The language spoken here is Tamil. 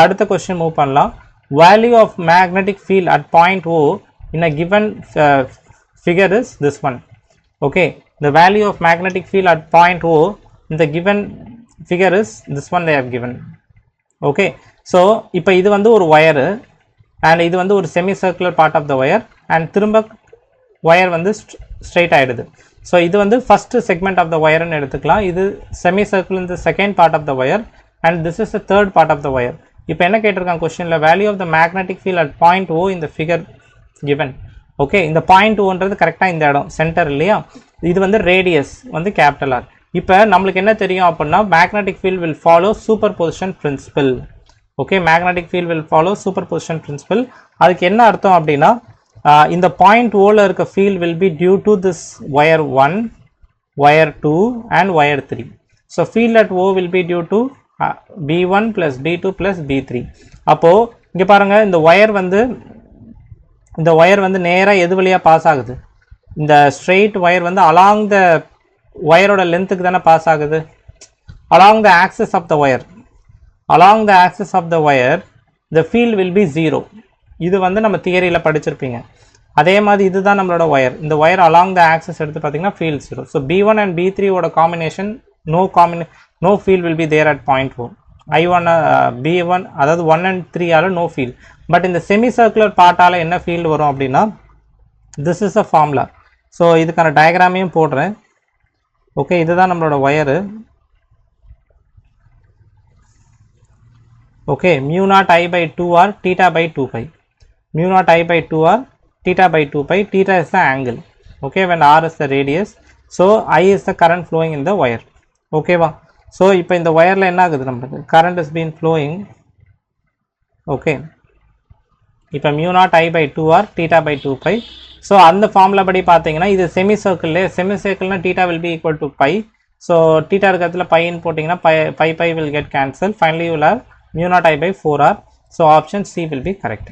அடுத்த question move பண்ணலாம். Value of magnetic field at point O in a given figure is this one. Okay, the value of magnetic field at point O in the given figure is this one they have given. Okay, so இப்போ இது வந்து ஒரு wire and இது வந்து ஒரு semicircular part of the wire and திரும்ப wire வந்து straight ஆயிடுது. So இது வந்து first segment of the wire ன்னு எடுத்துக்கலாம். இது semicircle in the second part of the wire and this is the third part of the wire. இப்போ என்ன கேட்டிருக்காங்க क्वेश्चनல value of the magnetic field at point O in the figure given. Okay, இந்த பாயிண்ட் ஓன்றது கரெக்டாக இந்த இடம் சென்டர் இல்லையா, இது வந்து ரேடியஸ் வந்து கேபிட்டல் ஆர். இப்போ நம்மளுக்கு என்ன தெரியும் அப்படின்னா magnetic field will follow superposition principle. Okay, magnetic field will follow superposition principle. அதுக்கு என்ன அர்த்தம் அப்படின்னா இந்த பாயிண்ட் ஓவில் இருக்க field will be due to this wire 1, wire 2 and wire 3. So field at O will be due to B1 + B2 + B3. அப்போது இங்கே பாருங்கள், இந்த ஒயர் வந்து நேராக எது வழியாக பாஸ் ஆகுது, இந்த ஸ்ட்ரெயிட் ஒயர் வந்து அலாங் த ஒயரோட லென்த்துக்கு தானே பாஸ் ஆகுது, along the axis of the wire. Along the axis of the wire the field will be 0. இது வந்து நம்ம தியரியில் படிச்சிருப்பீங்க. அதே மாதிரி இதுதான் நம்மளோட ஒயர். இந்த ஒயர் அலாங் த ஆக்சிஸ் எடுத்து பார்த்தீங்கன்னா field 0. So B1 and B3 ஓட combination no field will be there at point O. I1 B1 அதாவது 1 and 3 ஆல no field. பட் இந்த செமிசர்க்குலர் பார்ட்டால் என்ன ஃபீல்டு வரும் அப்படின்னா this is a formula. So இதுக்கான டயக்ராமையும் போடுறேன். ஓகே, இதுதான் நம்மளோட wire. Okay, μ0I/2r θ/2π. μ0I/2r θ/2π. θ is the angle. Okay, when r is the radius. So I is the current flowing in the wire. ஓகேவா? ஸோ இப்போ இந்த ஒயரில் என்ன ஆகுது, நம்மளுக்கு current is been flowing. Okay, இப்போ μ0I/2r θ/2π. ஸோ அந்த ஃபார்முலா படி பார்த்தீங்கன்னா இது செமிசர்க்கிள்னா θ will be equal to π. So θ இருக்கிறதுல பைன்னு போட்டிங்கன்னா pi will get cancelled. Finally you will have μ0I/4r. So option C will be correct.